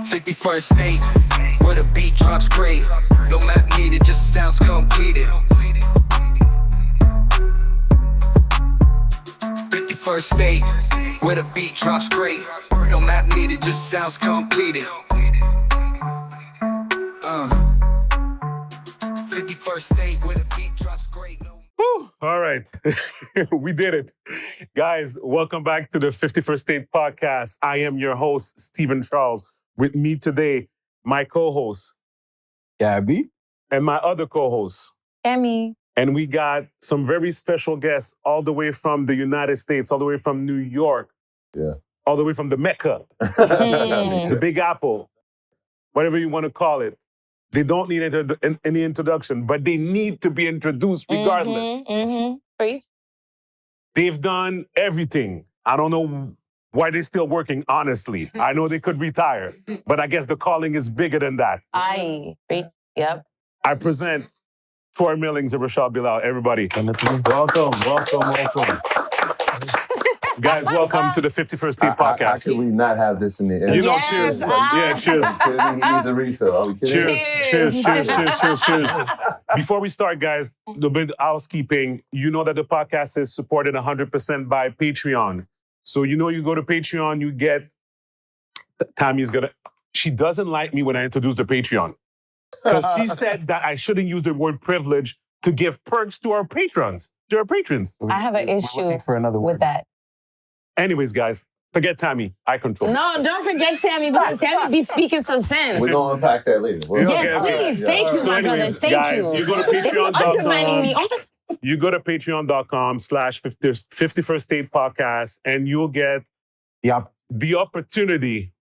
51st state, where the beat drops great. No map needed, just sounds completed. 51st state, where the beat drops great. No map needed, just sounds completed. 51st state, where the beat drops great. Whew, all right. We did it. Guys, welcome back to the 51st State Podcast. I am your host, Stephen Charles. With me today, my co-host, Gabby. and my other co-host. Emmy. And we got some very special guests all the way from the United States, all the way from New York. Yeah. All the way from the Mecca, the Big Apple, whatever you want to call it. They don't need any introduction, but they need to be introduced regardless. Preach. They've done everything. I don't know why they're still working, honestly. I know they could retire, but I guess the calling is bigger than that. Preach. Yep. I present Troy Millings and Rashad Bilal, everybody. Welcome. Guys, welcome to the 51st State Podcast. How could we not have this in the end? You know, Yes, cheers. ah. Yeah, cheers. He needs a refill. Are we kidding? Cheers. Before we start, guys, a bit of housekeeping. You know that the podcast is supported 100% by Patreon. So you go to Patreon, you get... She doesn't like me when I introduce the Patreon. Because she said that I shouldn't use the word privilege to give perks to our patrons. I have an issue with that. Anyways, guys, forget Tammy. I control. No, don't forget Tammy, because Tammy be speaking some sense. We're going to unpack that later. Yes, please. Thank you, my brothers. Thank guys, you. You go to Undermining me. patreon.com. You go to patreon.com/51st State Podcast, and you'll get the opportunity,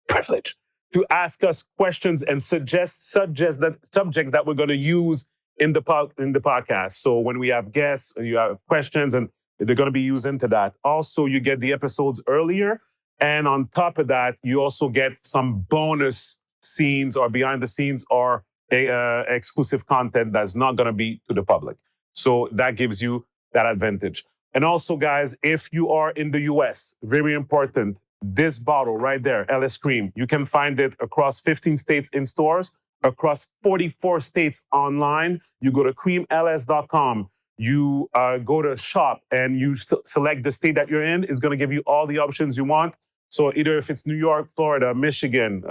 privilege, to ask us questions and suggest subjects that we're going to use in the podcast. So when we have guests, you have questions, and they're going to be used into that. Also, you get the episodes earlier. And on top of that, you also get some bonus scenes or behind the scenes or exclusive content that's not going to be to the public. So that gives you that advantage. And also, guys, if you are in the US, very important, this bottle right there, LS Cream, you can find it across 15 states in stores, across 44 states online. You go to creamls.com. You go to shop and you select the state that you're in. It's going to give you all the options you want. So either if it's New York, Florida, Michigan,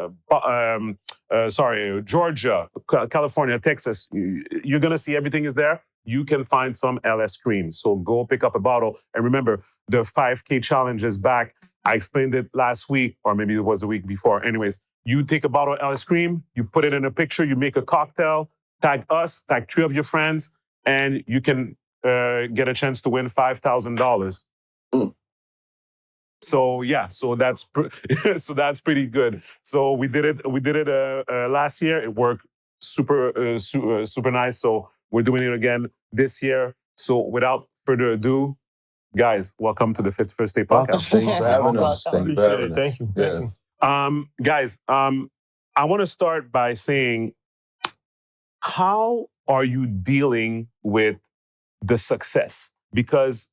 Georgia, California, Texas, you're going to see everything is there. You can find some LS Cream. So go pick up a bottle. And remember, the 5K challenge is back. I explained it last week, or maybe it was the week before. Anyways, you take a bottle of LS Cream, you put it in a picture, you make a cocktail, tag us, tag 3 of your friends, and you can get a chance to win $5,000. So yeah, so that's pretty good. So we did it last year. It worked super nice. So we're doing it again this year. So without further ado, guys, welcome to the 51st State Podcast. Thank you for having us. Thank you. Yeah. Guys, I want to start by saying, how are you dealing with the success? Because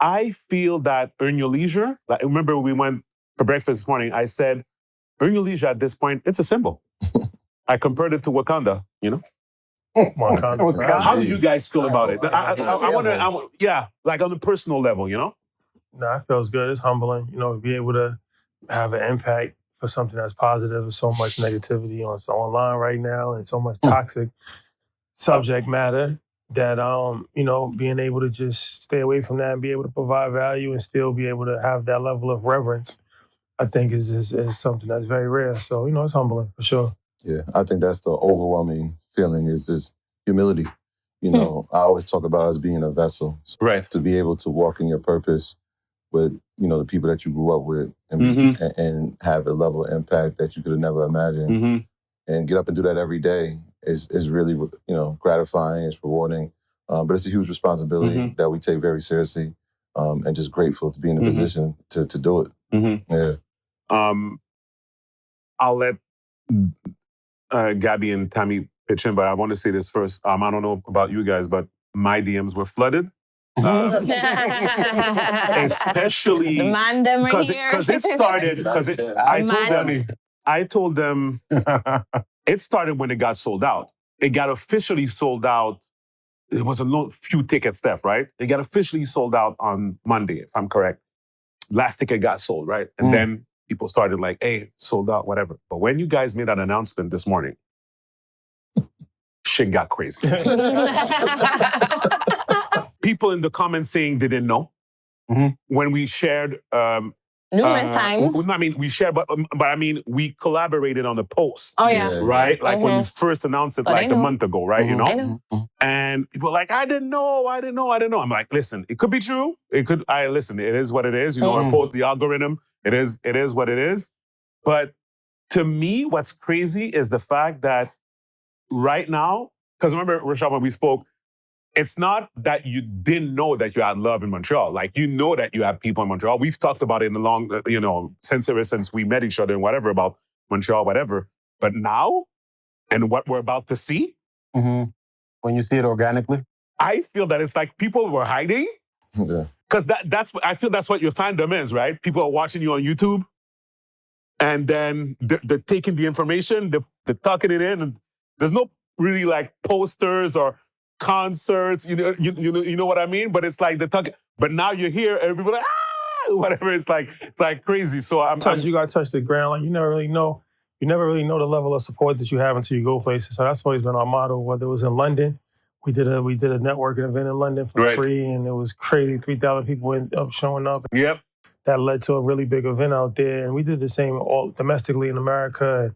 I feel that Earn Your Leisure, like, remember we went for breakfast this morning, I said, Earn Your Leisure at this point, it's a symbol. I compared it to Wakanda, Wakanda. How do you guys feel about it? I want to, like on the personal level, No, it feels good. It's humbling, to be able to have an impact for something that's positive. There's so much negativity online right now and so much toxic subject matter that, being able to just stay away from that and be able to provide value and still be able to have that level of reverence, I think is something that's very rare. So, it's humbling for sure. Yeah, I think that's the overwhelming feeling is this humility. I always talk about us being a vessel. So right. To be able to walk in your purpose with, the people that you grew up with and have a level of impact that you could have never imagined. And get up and do that every day is really, gratifying, it's rewarding. But it's a huge responsibility that we take very seriously and just grateful to be in a position to do it. Yeah. I'll let Gabby and Tammy pitch in, but I want to say this first. I don't know about you guys, but my DMs were flooded. Especially the man them right here. Because it started. Because I told them I told them it started when it got sold out. It got officially sold out. It was a few tickets left, right? It got officially sold out on Monday, if I'm correct. Last ticket got sold, right? And then people started like, hey, sold out, whatever. But when you guys made that announcement this morning, shit got crazy. People in the comments saying they didn't know. When we shared... numerous times. I mean, we shared, but I mean, we collaborated on the post. Oh, yeah. Right? Like when you first announced it like a month ago, right? You know? I know. And people were like, I didn't know. I'm like, listen, it could be true. Listen, it is what it is. You know, our post, the algorithm, it is what it is. But to me, what's crazy is the fact that right now, because remember, Rashad, when we spoke, it's not that you didn't know that you had love in Montreal. Like, you know that you have people in Montreal. We've talked about it in the long, since we met each other and whatever about Montreal, whatever. But now, and what we're about to see, when you see it organically, I feel that it's like people were hiding. Because I feel that's what your fandom is, right? People are watching you on YouTube, and then they're taking the information, they're tucking it in, and there's no really like posters or concerts, you know what I mean? But it's like but now you're here, and people are like, whatever. It's like crazy. So you gotta touch the ground. Like, you never really know the level of support that you have until you go places. So that's always been our motto. Whether it was in London, we did a networking event in London for free, and it was crazy. 3,000 people ended up showing up. Yep. That led to a really big event out there, and we did the same all domestically in America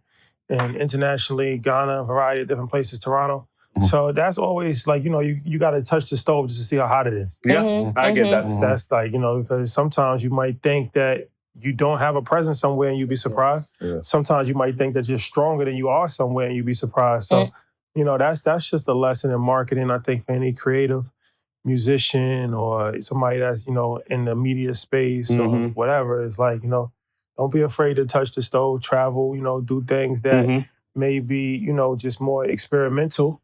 and internationally, Ghana, a variety of different places, Toronto. So that's always like, you got to touch the stove just to see how hot it is. Yeah, I get that. That's like, because sometimes you might think that you don't have a presence somewhere and you'd be surprised. Yeah. Sometimes you might think that you're stronger than you are somewhere and you'd be surprised. So, that's just a lesson in marketing, I think, for any creative musician or somebody that's, in the media space or whatever. It's like, don't be afraid to touch the stove, travel, do things that may be, just more experimental,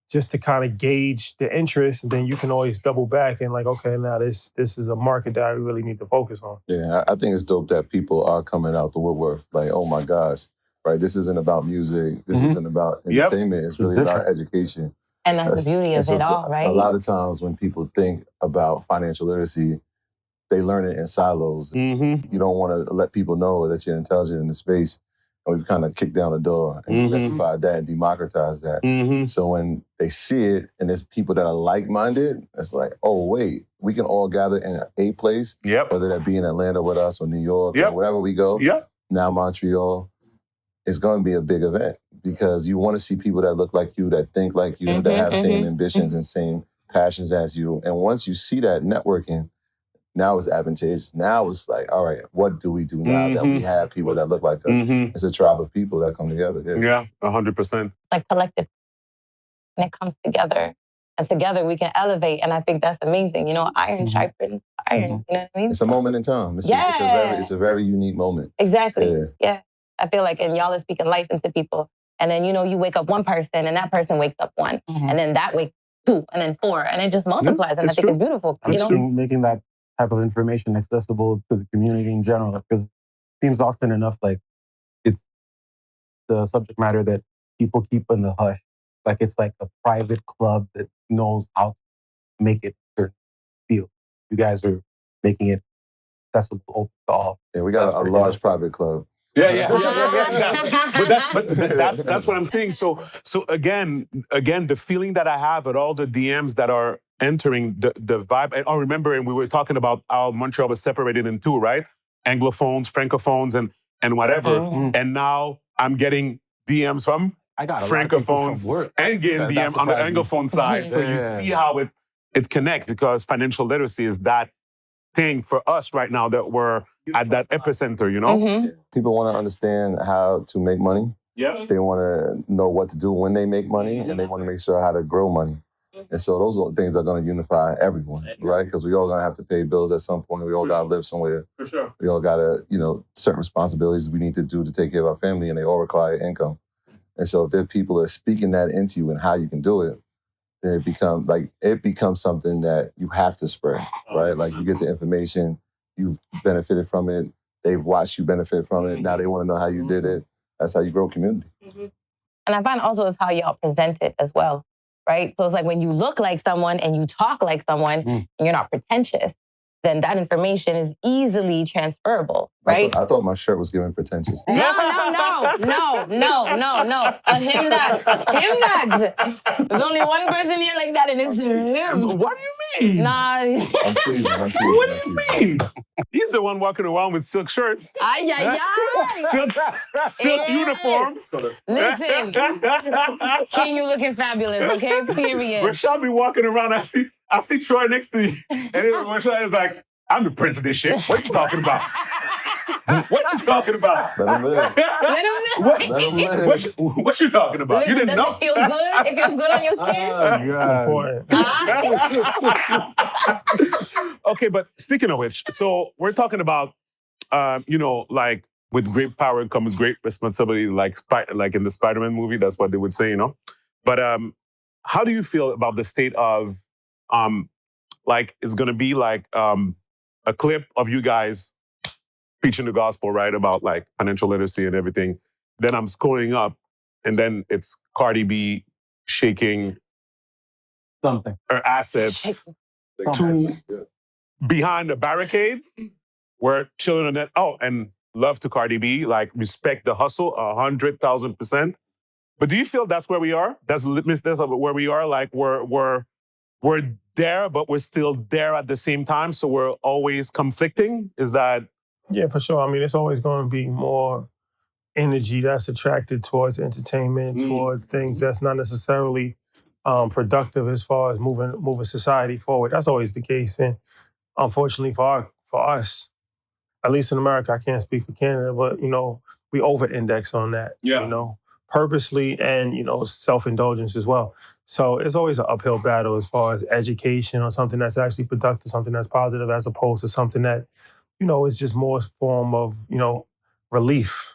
just to kind of gauge the interest, and then you can always double back and like, okay, now this is a market that I really need to focus on. Yeah, I think it's dope that people are coming out the woodwork. Like, oh my gosh, right? This isn't about music. This isn't about entertainment. It's really about education. And that's the beauty of it all, right? A lot of times when people think about financial literacy, they learn it in silos. You don't want to let people know that you're intelligent in the space. And we've kind of kicked down the door and justified that and democratized that. So when they see it and there's people that are like-minded, it's like, oh, wait, we can all gather in a place, whether that be in Atlanta with us or New York or wherever we go. Now Montreal, it's going to be a big event because you want to see people that look like you, that think like you, that have same ambitions and same passions as you. And once you see that networking, now it's advantageous. Now it's like, all right, what do we do now that we have people that look like us? It's a tribe of people that come together. Yeah, 100%. Like collective. And it comes together. And together we can elevate. And I think that's amazing. Iron sharpens iron. You know what I mean? It's a moment in time. It's a very unique moment. Exactly. Yeah. I feel like, and y'all are speaking life into people. And then, you wake up one person and that person wakes up one. And then that wakes 2 and then 4. And it just multiplies. And I think it's beautiful. Making that type of information accessible to the community in general, because it seems often enough like it's the subject matter that people keep in the hush. Like it's like a private club that knows how to make it a certain feel. You guys are making it accessible, open to all. Yeah, we got a large private club. Yeah. That's what I'm saying. So again, the feeling that I have at all the DMs that are entering the vibe. And I remember, and we were talking about how Montreal was separated in 2, right? Anglophones, Francophones, and whatever. And now I'm getting DMs from Francophones and getting DMs on the Anglophone side. So you see how it connects, because financial literacy is that thing for us right now that we're at that epicenter, People want to understand how to make money. They want to know what to do when they make money, and they want to make sure how to grow money. And so those are things that are going to unify everyone, right? Because we all going to have to pay bills at some point. We all got to live somewhere. For sure. We all got to, certain responsibilities we need to do to take care of our family, and they all require income. And so if there are people that are speaking that into you and how you can do it, then it becomes something that you have to spread, right? Like you get the information, you've benefited from it, they've watched you benefit from it. Now they want to know how you did it. That's how you grow community. And I find also it's how y'all present it as well, right? So it's like when you look like someone and you talk like someone and you're not pretentious, then that information is easily transferable, right? I thought my shirt was giving pretentious. No. Him that. There's only one person here like that, and it's him. What do you mean? Nah. I'm teasing. What do you mean? He's the one walking around with silk shirts. Ay, ay, ay. Silk uniforms. Listen, King, you looking fabulous, okay? Period. Rashad be walking around. I see Troy next to you. And then Rashad is like, I'm the prince of this shit. What you talking about? What you talking about? Let him live. Let him live. What you talking about? Listen, You didn't know? Does it feel good? It feels good on your skin? Important. Okay, but speaking of which, so we're talking about, like with great power comes great responsibility, like in the Spider-Man movie, that's what they would say, But how do you feel about the state of, it's going to be like a clip of you guys preaching the gospel, right, about like financial literacy and everything. Then I'm scrolling up, and then it's Cardi B shaking Something. her assets to behind the barricade where children are net. Oh, and love to Cardi B, like respect the hustle 100,000%. But do you feel that's where we are? That's the litmus test of where we are. Like we're there, but we're still there at the same time. So we're always conflicting. Is that? Yeah, for sure. I mean, it's always going to be more energy that's attracted towards entertainment, towards things that's not necessarily productive as far as moving society forward. That's always the case. And unfortunately for us, at least in America, I can't speak for Canada, but, we over-index on that, purposely and, self-indulgence as well. So it's always an uphill battle as far as education or something that's actually productive, something that's positive, as opposed to something that, is just more form of, relief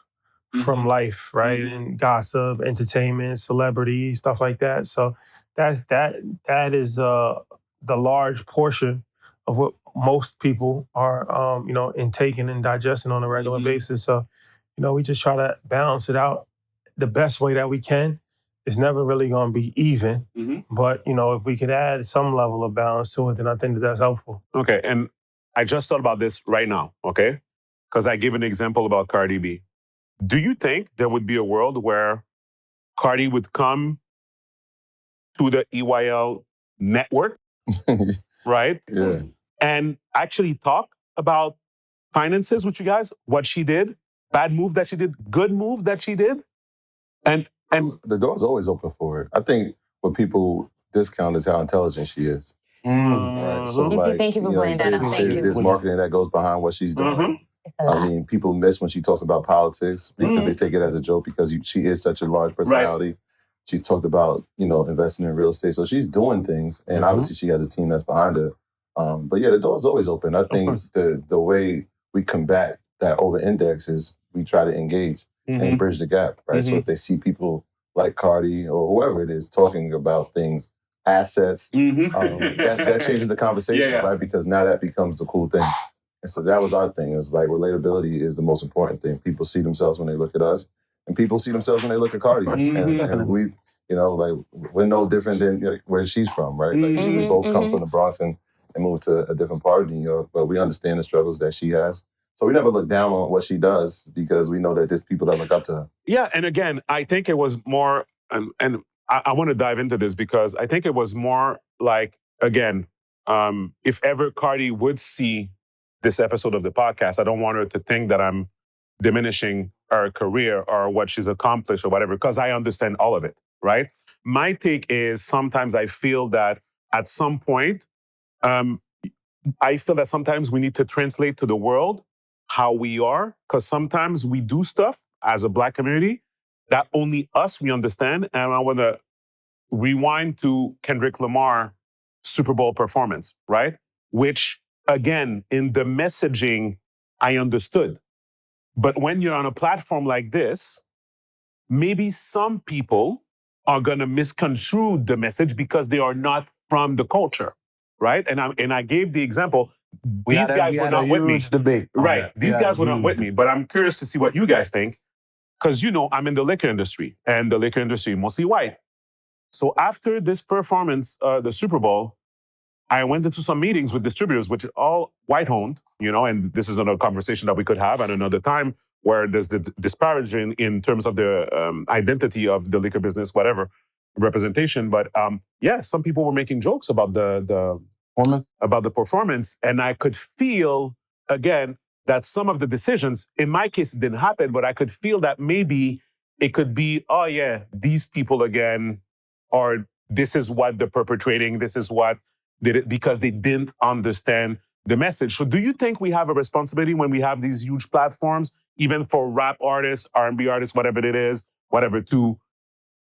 from life, right? And gossip, entertainment, celebrity, stuff like that. So that is the large portion of what most people are, intaking and digesting on a regular basis. So, we just try to balance it out the best way that we can. It's never really going to be even, but, if we could add some level of balance to it, then I think that's helpful. Okay, and I just thought about this right now, okay? Because I gave an example about Cardi B. Do you think there would be a world where Cardi would come to the EYL network, right? Yeah. And actually talk about finances with you guys, what she did, bad move that she did, good move that she did? And the door's always open for it. I think what people discount is how intelligent she is. Right? So, Thank you for bringing that up. Thank you. There's marketing that goes behind what she's doing. I mean, people miss when she talks about politics because they take it as a joke because she is such a large personality. Right. She's talked about, investing in real estate. So she's doing things, and obviously she has a team that's behind her. But yeah, the door's always open. I think the way we combat that over-index is we try to engage and bridge the gap, right? So if they see people like Cardi or whoever it is talking about things, assets, that changes the conversation, right? Because now that becomes the cool thing. And so that was our thing. It was like relatability is the most important thing. People see themselves when they look at us, and people see themselves when they look at Cardi. And we, we're no different than where she's from, right? Like we both come from the Bronx and moved to a different part of New York, but we understand the struggles that she has. So we never look down on what she does because we know that there's people that look up to her. Yeah, and again, I think it was more, and I want to dive into this because I think it was more like, again, if ever Cardi would see this episode of the podcast, I don't want her to think that I'm diminishing her career or what she's accomplished or whatever, because I understand all of it, right? My take is sometimes I feel that at some point, I feel that sometimes we need to translate to the world how we are, because sometimes we do stuff as a Black community that only us, we understand. And I want to rewind to Kendrick Lamar Super Bowl performance, right? Which, again, in the messaging, I understood. But when you're on a platform like this, maybe some people are going to misconstrue the message because they are not from the culture, right? And I gave the example, these guys were not with me. Debate. Right. These guys were not with me, but I'm curious to see what you guys think. Because, I'm in the liquor industry, and the liquor industry mostly white. So after this performance, the Super Bowl, I went into some meetings with distributors, which are all white-owned, and this is another conversation that we could have at another time, where there's the disparaging in terms of the identity of the liquor business, whatever, representation. But some people were making jokes about the performance, and I could feel, again, that some of the decisions, in my case, it didn't happen, but I could feel that maybe it could be, oh yeah, these people again, or this is what they're perpetrating, this is what did it, because they didn't understand the message. So do you think we have a responsibility when we have these huge platforms, even for rap artists, R&B artists, whatever it is, to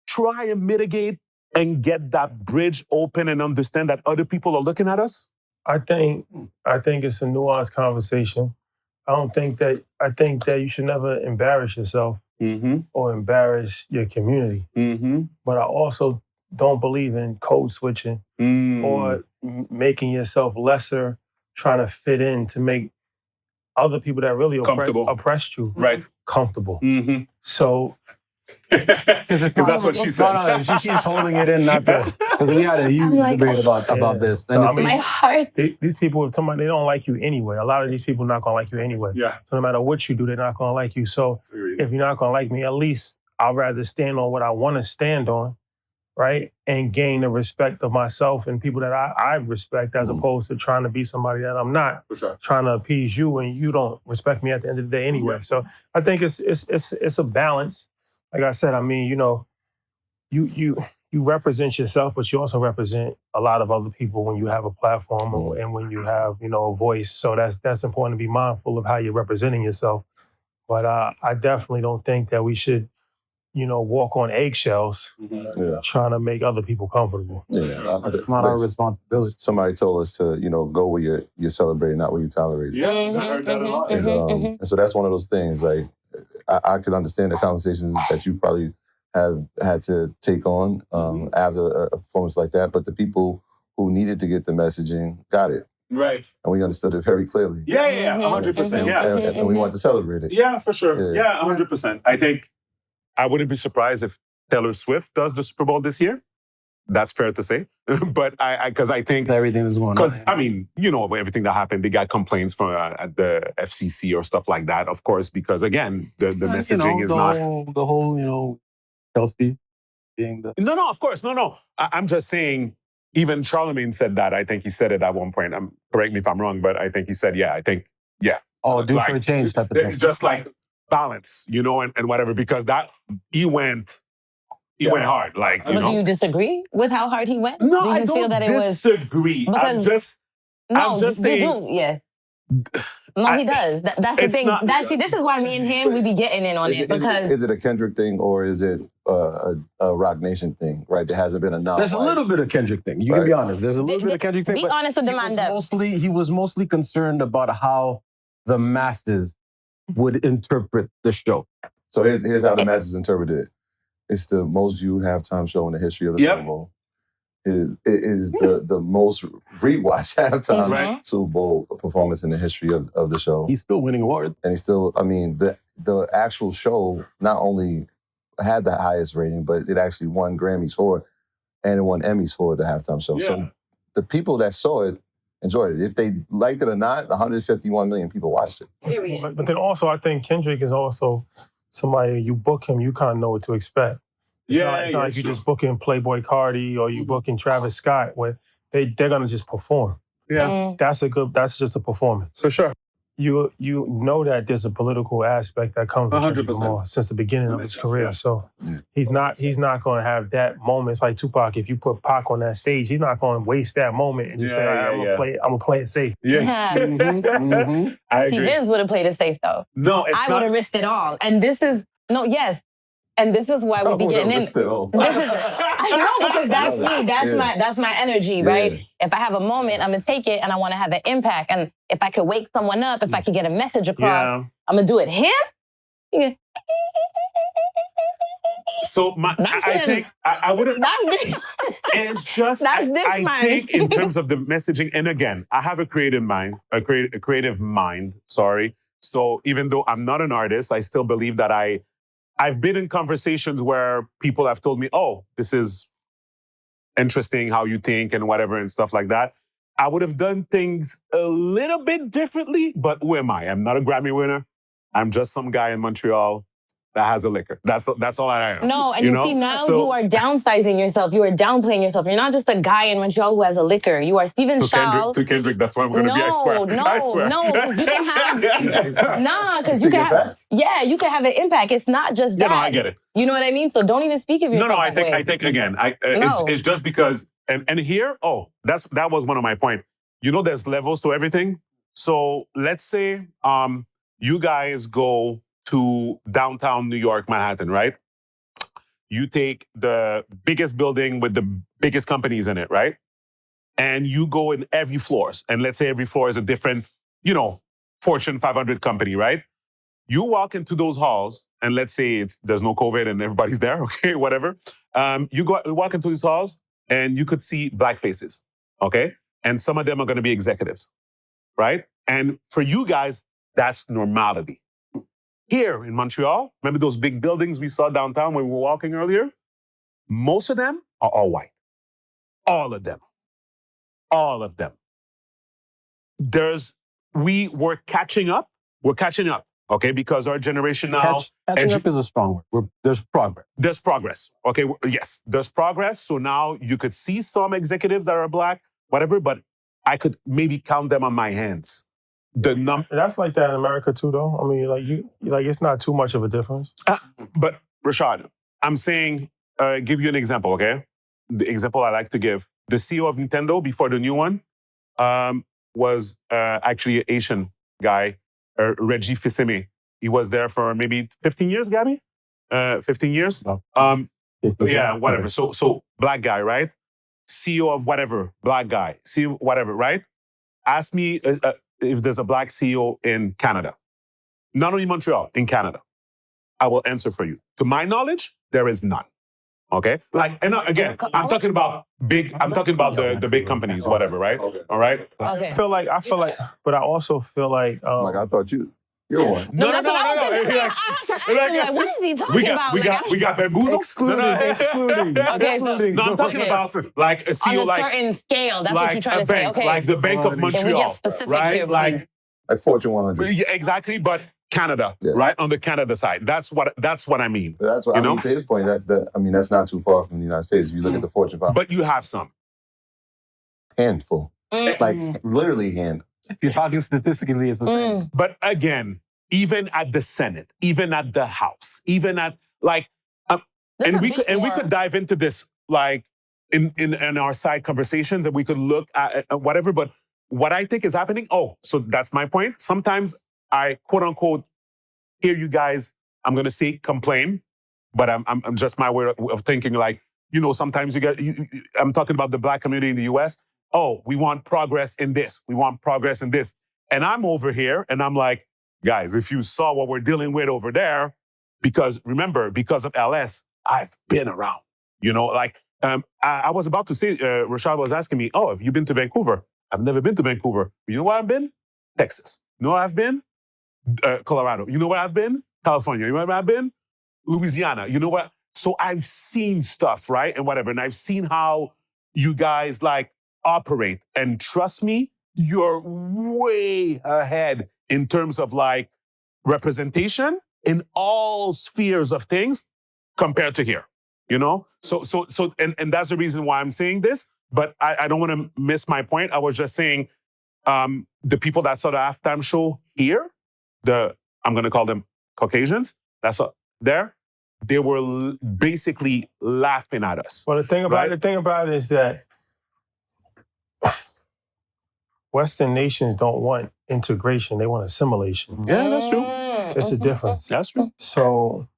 try and mitigate and get that bridge open and understand that other people are looking at us? I think it's a nuanced conversation. I think that you should never embarrass yourself or embarrass your community. But I also don't believe in code switching or making yourself lesser, trying to fit in to make other people that really oppressed you comfortable. So, because that's what she said. No, she's holding it in, not because we had a huge debate about this. So, And my heart. These people, they don't like you anyway. A lot of these people are not gonna like you anyway. Yeah. So no matter what you do, they're not gonna like you. So if you're not gonna like me, at least I'd rather stand on what I want to stand on, right, and gain the respect of myself and people that I respect, as opposed to trying to be somebody that I'm not. For sure. Trying to appease you and you don't respect me at the end of the day anyway. Yeah. So I think it's a balance. Like I said, I mean, you represent yourself, but you also represent a lot of other people when you have a platform and when you have, a voice. So that's important to be mindful of how you're representing yourself. But I definitely don't think that we should, walk on eggshells trying to make other people comfortable. Yeah, it's not our responsibility. Somebody told us to, go where you're celebrating, not where you tolerate. Yeah, I heard that a lot. And so that's one of those things, like, I could understand the conversations that you probably have had to take on after a performance like that, but the people who needed to get the messaging got it. Right. And we understood it very clearly. Yeah, 100%. Yeah. And we wanted to celebrate it. Yeah, for sure. Yeah, 100%. I think I wouldn't be surprised if Taylor Swift does the Super Bowl this year. That's fair to say. But because I think everything is going on. Because, everything that happened, they got complaints from at the FCC or stuff like that, of course, because, again, the messaging is not... The whole, Chelsea being the... No, of course. No. I'm just saying, even Charlemagne said that. I think he said it at one point. Correct me if I'm wrong, but I think he said, Oh, due for a change type of thing. Just like balance, and whatever, because he went hard. Like, But do you disagree with how hard he went? No, do you I don't feel that it was... disagree. I'm just saying... you do, yes. No, he does. That's the thing. This is why me and him, we be getting in on it. Because is it a Kendrick thing or is it a Rock Nation thing, right? There hasn't been enough. There's a little bit of Kendrick thing. You can be honest. There's a little bit of Kendrick thing. Be honest with the man. He was mostly concerned about how the masses would interpret the show. So here's how the masses interpreted it. It's the most viewed halftime show in the history of the Super Bowl. It is the most rewatched halftime Super Bowl performance in the history of the show. He's still winning awards. And the actual show not only had the highest rating, but it actually won Grammys for it, and it won Emmys for the halftime show. Yeah. So the people that saw it enjoyed it. If they liked it or not, 151 million people watched it. But then also, I think Kendrick is also somebody, you book him, you kind of know what to expect. It's not like you just booking Playboy Cardi or you booking Travis Scott, where they're gonna just perform. Yeah, that's just a performance. For sure. You know that there's a political aspect that comes with 100% since the beginning of his career. Yeah. So he's not going to have that moment. It's like Tupac. If you put Pac on that stage, he's not going to waste that moment and just say, "I'm gonna play it safe." Yeah. Steve Vince would have played it safe though. No, I would have risked it all. And this is And this is why we be getting in. I know, because that's me. That's my energy, right? If I have a moment, I'm gonna take it and I want to have an impact. And if I could wake someone up, if I could get a message across, I'm gonna do it. Him? So That's I him. think I wouldn't. That's It's just That's this I man. think in terms of the messaging, and again, I have a creative mind, a creative mind. Sorry. So even though I'm not an artist, I still believe that I've been in conversations where people have told me, "Oh, this is interesting how you think and whatever and stuff like that." I would have done things a little bit differently, but who am I? I'm not a Grammy winner. I'm just some guy in Montreal that has a liquor. That's all I am. No, and you know? see now So- you are downsizing yourself. You are downplaying yourself. You're not just a guy in Montreal who has a liquor. You are Stephen To Shaw. Kendrick, that's why I'm going to be. I swear. No, I swear. no, 'cause you can have because you Speaking can have facts. you can have an impact. It's not just Yeah, that. no, I get it. You know what I mean? So don't even speak of No, yourself. no, I that way. think again, No. it's just because and here, that was one of my points. You know, there's levels to everything. So let's say you guys go to downtown New York, Manhattan, right? You take the biggest building with the biggest companies in it, right? And you go in every floors. And let's say every floor is a different, Fortune 500 company, right? You walk into those halls, and let's say there's no COVID and everybody's there, okay, whatever. You walk into these halls, and you could see black faces, okay? And some of them are going to be executives, right? And for you guys, that's normality. Here in Montreal, remember those big buildings we saw downtown when we were walking earlier? Most of them are all white. All of them. All of them. We're catching up. We're catching up, okay? Because our generation now... Catching up is a strong word. There's progress. There's progress, okay? Yes, there's progress. So now you could see some executives that are black, whatever, but I could maybe count them on my hands. That's like that in America too, though. I mean, it's not too much of a difference. But Rashad, I'm saying, give you an example, okay? The example I like to give. The CEO of Nintendo before the new one was actually an Asian guy, Reggie Fils-Aimé. He was there for maybe 15 years, Gabby? 15 years? Yeah, whatever. So black guy, right? CEO of whatever, black guy. CEO whatever, right? Ask me if there's a black CEO in Canada. Not only Montreal, in Canada. I will answer for you. To my knowledge, there is none. Okay? And again, I'm talking about the big companies, whatever, right? All right? Okay. I feel like, but I also feel like, Like, I thought you're one. No, that's what I was saying. I'm like, what is he talking about? We got bamboozled. Excluding. Okay, so No, I'm talking about like a CEO, on a certain scale. That's what you're trying to say. bank, Okay. like the Bank of Can we Montreal, get specific right? here, Like Fortune 100. yeah, exactly, but Canada, Yeah. right on the Canada side. That's what I mean. But that's what I mean. To his point, that's not too far from the United States. If you look at the Fortune 500, But you have some. handful, like literally hand. If you're talking statistically, it's the same. But again, even at the Senate, even at the House, even at and we could dive into this like in our side conversations, and we could look at whatever. But what I think is happening. So that's my point. Sometimes I quote unquote hear you guys. I'm gonna say complain, but I'm just my way of thinking. Like sometimes I'm talking about the black community in the U.S. We want progress in this. We want progress in this, and I'm over here, and I'm like, guys, if you saw what we're dealing with over there, because of LS, I've been around. I was about to say, Rashad was asking me, have you been to Vancouver? I've never been to Vancouver. You know where I've been? Texas. You know where I've been? Colorado. You know where I've been? California. You know where I've been? Louisiana. You know what? So I've seen stuff, right? And whatever. And I've seen how you guys operate. And trust me, you're way ahead in terms of representation in all spheres of things compared to here. So and that's the reason why I'm saying this, but I don't want to miss my point. I was just saying the people that saw the halftime show here, I'm going to call them Caucasians, they were basically laughing at us. Well, the thing about it is that Western nations don't want integration; they want assimilation. Yeah, that's true. It's a difference. That's true. So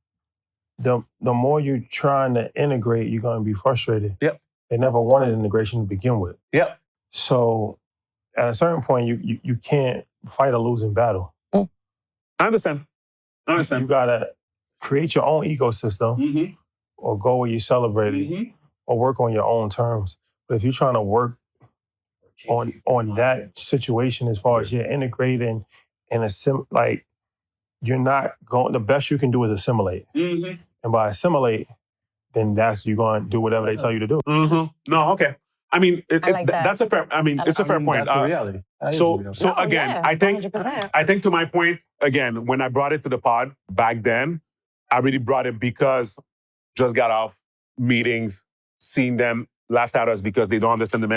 the more you're trying to integrate, you're going to be frustrated. Yep. They never wanted integration to begin with. Yep. So at a certain point, you can't fight a losing battle. I understand. You got to create your own ecosystem or go where you celebrate it or work on your own terms. But if you're trying to work on that situation as far as you're integrating and like you're not going, the best you can do is assimilate. And by assimilate, then you're going to do whatever they tell you to do. No, okay. I mean, that's a fair. I mean, it's a fair point. That's the reality. So No, again, yeah, I think 100%. to my point again, when I brought it to the pod back then, I really brought it because just got off meetings, seeing them laughed at us because they don't understand the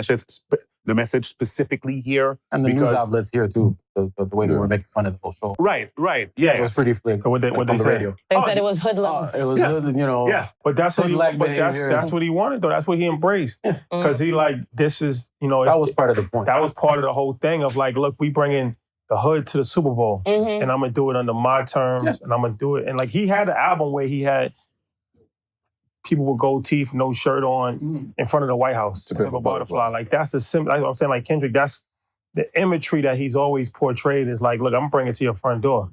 message specifically here. And the news outlets here too, the way they were making fun of the whole show. Right. Yeah. It was pretty flaky. So what they on the say? radio. They said it was hoodlums. It was hood, you know. Yeah. But that's what Hood-like that's what he wanted though. That's what he embraced. Because he like, this is, That was part of the point. that was part of the whole thing of like, look, we bringing the hood to the Super Bowl and I'm gonna do it under my terms and I'm gonna do it. And like he had an album where he had people with gold teeth, no shirt on in front of the White House. To a butterfly. Like that's the symbol. That's what I'm saying. Like Kendrick, that's the imagery that he's always portrayed is like, look, I'm bringing it to your front door.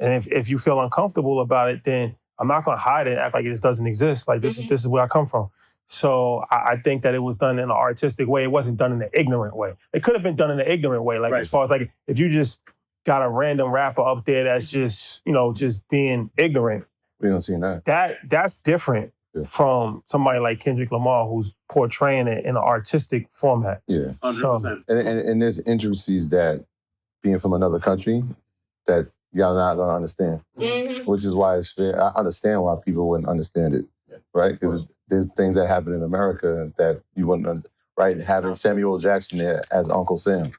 And if you feel uncomfortable about it, then I'm not gonna hide it, act like it just doesn't exist. Like this is where I come from. So I think that it was done in an artistic way. It wasn't done in an ignorant way. It could have been done in an ignorant way. Like as far as like if you just got a random rapper up there that's just, just being ignorant. We don't see that. That's different from somebody like Kendrick Lamar who's portraying it in an artistic format. Yeah. 100%. And there's intricacies that being from another country that y'all not gonna understand. Which is why it's fair. I understand why people wouldn't understand it. Right? Because there's things that happen in America that you wouldn't right? Having Samuel Jackson there as Uncle Sam.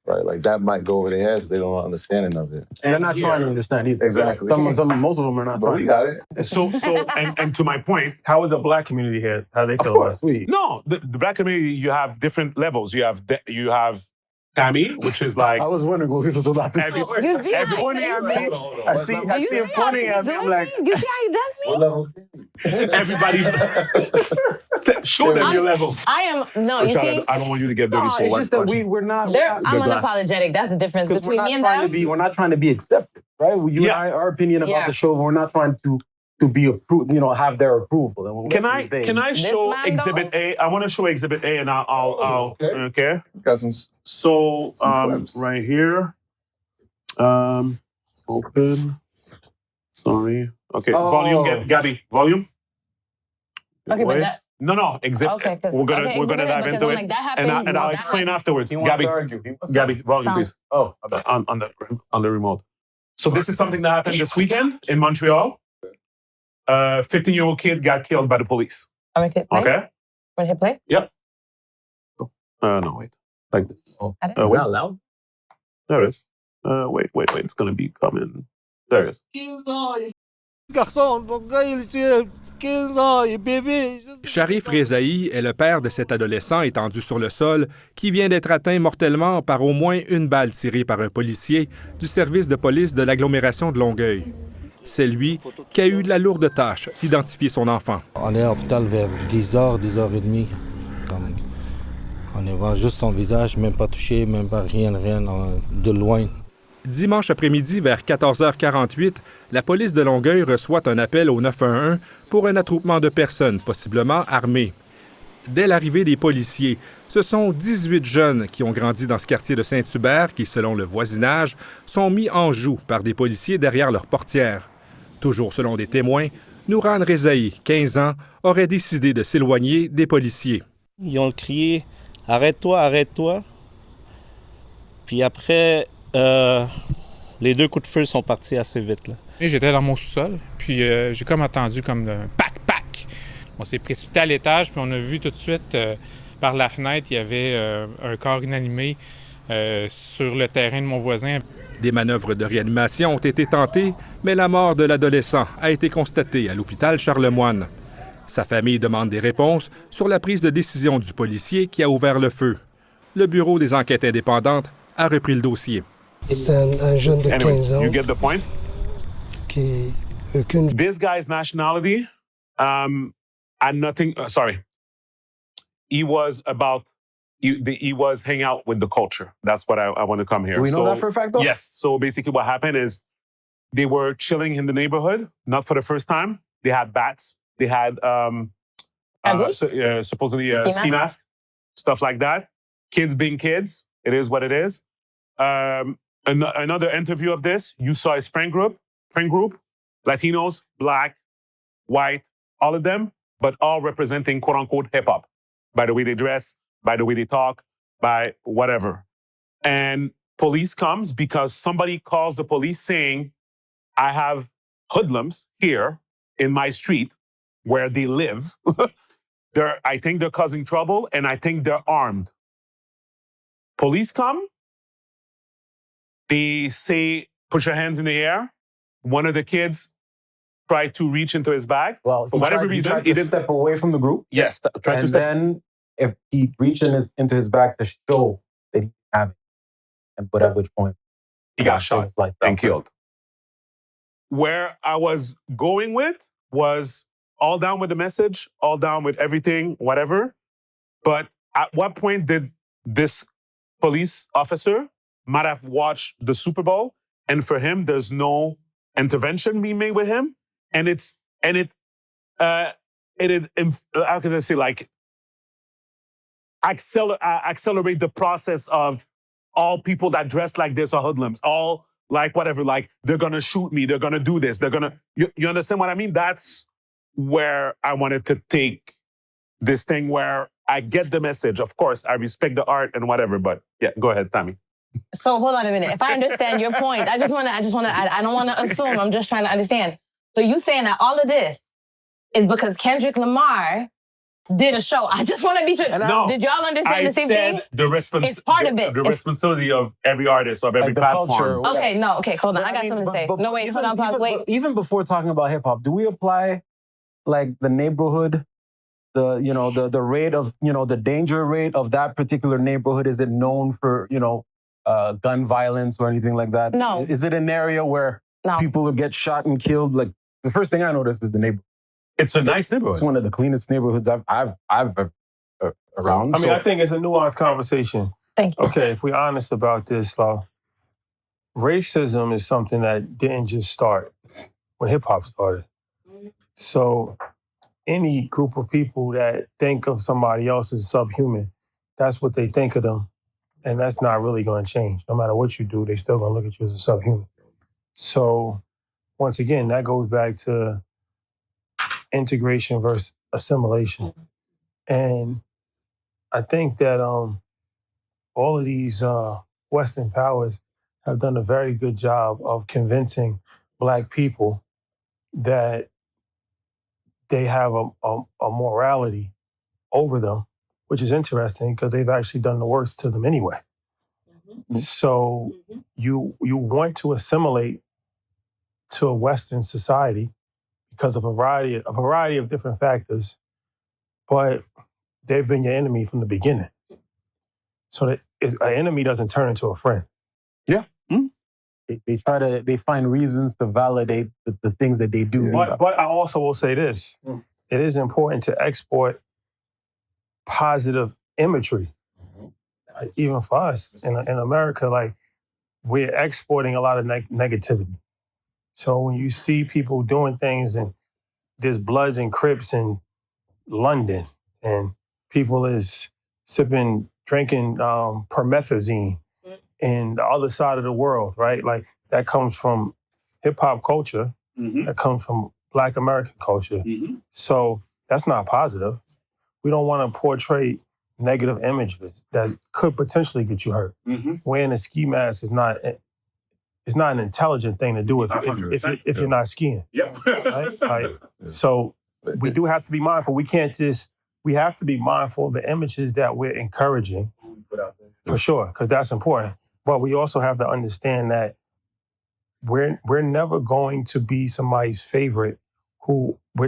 Right? Like that might go over their heads. They don't understanding of it. And they're not trying to understand either. Exactly. Most of them are not But trying we to. got it. So and to my point, How is the black community here? How do they Of feel course, about it? no, the black community, you have different levels. You have Tammy, which is like I was wondering what people was about to say. You see how he pointing at does me. me? I see him pointing at me. I'm like, You see how he does me? What levels? everybody. Show them your level. I am, no, you see, I don't want you to get dirty. no, so it's just that we're not. I'm glass. unapologetic. That's the difference Because between me and them. we're not trying to be accepted, right? You and I, our opinion about the show, we're not trying to be approved, have their approval. And we're Can listening I to show man, Exhibit A? I want to show Exhibit A, and I'll okay. Got some. So clips. right here, open. Sorry. Okay, volume. Gabby, volume. Okay, but Wait. that, No. Exhibit. okay, because We're gonna dive into it, like that happened. and I'll explain afterwards. He wants Gabby, to argue. He wants to Gabby, argue. volume, Sound. please. Oh, On the remote. So this is something that happened this weekend in Montreal. 15-year-old kid got killed by the police. I'm gonna hit play. Okay. Want to hit play? No, wait. Like this. Got it? Wait. that loud? There it is. Wait. It's gonna be coming. There it is. Sharif Rezaï est le père de cet adolescent étendu sur le sol qui vient d'être atteint mortellement par au moins une balle tirée par un policier du service de police de l'agglomération de Longueuil. C'est lui qui a eu la lourde tâche d'identifier son enfant. On est à l'hôpital vers 10h, 10h30. On y voit juste son visage, même pas touché, même pas rien, de loin. Dimanche après-midi, vers 14h48, la police de Longueuil reçoit un appel au 911 pour un attroupement de personnes, possiblement armées. Dès l'arrivée des policiers, ce sont 18 jeunes qui ont grandi dans ce quartier de Saint-Hubert qui, selon le voisinage, sont mis en joue par des policiers derrière leurs portières. Toujours selon des témoins, Nouran Rezaï, 15 ans, aurait décidé de s'éloigner des policiers. Ils ont crié « Arrête-toi, arrête-toi ». Puis après, les 2 coups de feu sont partis assez vite. Là. Et j'étais dans mon sous-sol, puis j'ai comme entendu comme un pac-pac. On s'est précipité à l'étage, puis on a vu tout de suite par la fenêtre, il y avait un corps inanimé sur le terrain de mon voisin. Des manœuvres de réanimation ont été tentées, mais la mort de l'adolescent a été constatée à l'hôpital Charlemagne. Sa famille demande des réponses sur la prise de décision du policier qui a ouvert le feu. Le Bureau des enquêtes indépendantes a repris le dossier. C'est un jeune de 15 ans You get the point? qui aucune... This guy's nationality had nothing. Sorry, he was hanging out with the culture. That's what I want to come here. Do we know that for a fact, though? Yes. So basically, what happened is they were chilling in the neighborhood, not for the first time. They had bats They had supposedly ski mask, stuff like that. Kids being kids. It is what it is. Another interview of this, you saw his friend group, Latinos, Black, white, all of them, but all representing quote unquote hip hop by the way they dress, by the way they talk, by whatever. And police comes because somebody calls the police saying, I have hoodlums here in my street where they live. I think they're causing trouble and I think they're armed. Police come. They say, put your hands in the air. One of the kids tried to reach into his bag. Well, for whatever reason, he didn't step away from the group. Yes, tried to step. And then if he reached into his bag to show that he had it, but at which point he got shot and killed. Where I was going with was all down with the message, all down with everything, whatever. But at what point did this police officer might have watched the Super Bowl, and for him, there's no intervention being made with him, and how can I say, like, accelerate the process of all people that dress like this are hoodlums, all like whatever, like they're gonna shoot me, they're gonna do this, you understand what I mean? That's where I wanted to take this thing where I get the message. Of course, I respect the art and whatever, but yeah, go ahead, Tammy. So hold on a minute. If I understand your point, I don't want to assume, I'm just trying to understand. So you saying that all of this is because Kendrick Lamar did a show. I just want to be sure. No, did y'all understand the same thing? It's part of it. The responsibility of every artist, of every platform. Culture, okay, hold on. I got something to say. No, wait, hold on, pause, wait. Even before talking about hip hop, do we apply like the neighborhood, the rate of, the danger rate of that particular neighborhood? Is it known for, gun violence or anything like that? No. Is it an area where people will get shot and killed? Like, the first thing I noticed is the neighborhood. It's a nice neighborhood. It's one of the cleanest neighborhoods I've around. I mean, I think it's a nuanced conversation. Thank you. Okay, if we're honest about this, racism is something that didn't just start when hip hop started. So any group of people that think of somebody else as subhuman, that's what they think of them. And that's not really going to change. No matter what you do, they still going to look at you as a subhuman. So once again, that goes back to integration versus assimilation. And I think that all of these Western powers have done a very good job of convincing Black people that they have a morality over them, which is interesting because they've actually done the worst to them anyway. Mm-hmm. So you want to assimilate to a Western society because of a variety of different factors, but they've been your enemy from the beginning. So that an enemy doesn't turn into a friend. Yeah. Mm-hmm. They find reasons to validate the things that they do. But I also will say this. It is important to export positive imagery. Even for us in America, like, we're exporting a lot of negativity. So when you see people doing things and there's Bloods and Crips in London and people is drinking promethazine in the other side of the world, right? Like, that comes from hip hop culture. Mm-hmm. That comes from Black American culture. Mm-hmm. So that's not positive. We don't want to portray negative images that could potentially get you hurt. Mm-hmm. Wearing a ski mask is not an intelligent thing to do if you're not skiing. Yep. Right? So we do have to be mindful. We have to be mindful of the images that we're encouraging, for sure, because that's important. But we also have to understand that we're never going to be somebody's favorite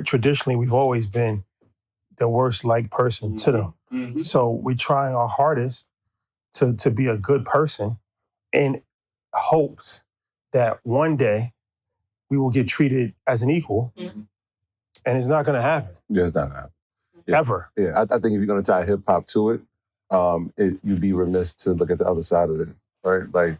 traditionally we've always been the worst liked person to them. Mm-hmm. So we're trying our hardest to be a good person in hopes that one day we will get treated as an equal. Mm-hmm. And it's not going to happen. Yeah, it's not going to happen. Yeah. Ever. Yeah, I think if you're going to tie hip hop to it, you'd be remiss to look at the other side of it, right? Like,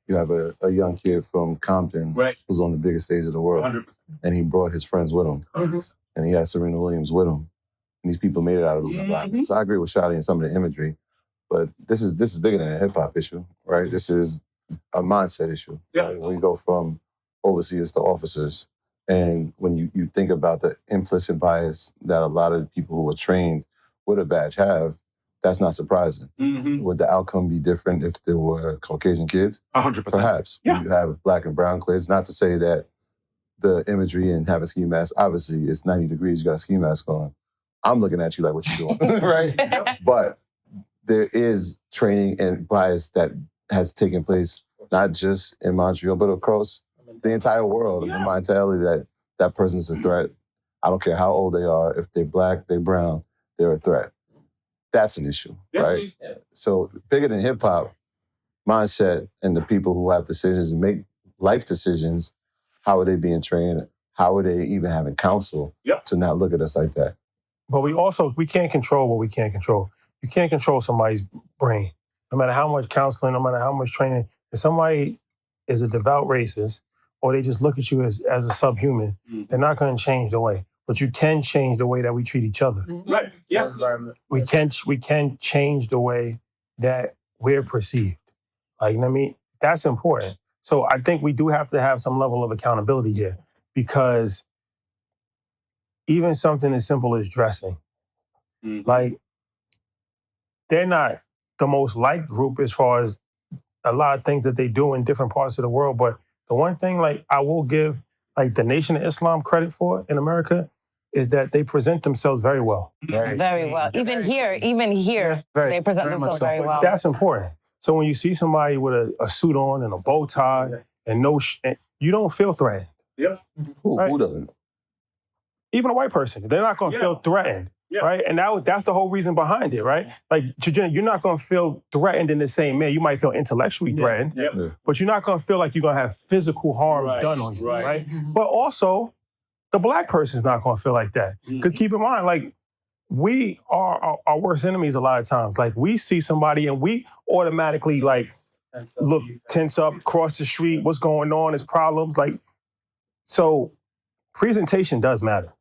you have a young kid from Compton, right, who's on the biggest stage of the world, 100%. And he brought his friends with him. 100%. and he had Serena Williams with him. And these people made it out of those environments. So I agree with Shadi and some of the imagery, but this is bigger than a hip hop issue, right? This is a mindset issue. Yeah. Right? When you go from overseers to officers, and when you think about the implicit bias that a lot of people who are trained with a badge have, that's not surprising. Would the outcome be different if there were Caucasian kids? 100%. Perhaps. Yeah. You have black and brown kids. Not to say that the imagery and having ski masks, obviously it's 90 degrees, you got a ski mask on. I'm looking at you like, what you doing, right? But there is training and bias that has taken place, not just in Montreal, but across the entire world. The mentality that that person's a threat. I don't care how old they are. If they're black, they're brown, they're a threat. That's an issue, right? So bigger than hip hop, mindset and the people who have decisions and make life decisions, how are they being trained? How are they even having counsel to not look at us like that? But we can't control what we can't control. You can't control somebody's brain. No matter how much counseling, no matter how much training. If somebody is a devout racist or they just look at you as a subhuman, they're not going to change the way. But you can change the way that we treat each other. Right. Yeah. We can change the way that we're perceived. Like, you know what I mean? That's important. So I think we do have to have some level of accountability here, because even something as simple as dressing, like, they're not the most liked group as far as a lot of things that they do in different parts of the world. But the one thing, like, I will give, like, the Nation of Islam credit for in America is that they present themselves very well. Very well. Even here, they present themselves very well. That's important. So when you see somebody with a suit on and a bow tie and you don't feel threatened. Yeah. Who doesn't? Even a white person, they're not going to feel threatened. Right? And that's the whole reason behind it, right? Like, you're not going to feel threatened in the same manner. You might feel intellectually threatened, but you're not going to feel like you're going to have physical harm done on you, right? But also, the black person is not going to feel like that. Because keep in mind, like, we are our worst enemies a lot of times. Like, we see somebody and we automatically, like, tense up, cross the street, what's going on, is problems. Like, so presentation does matter.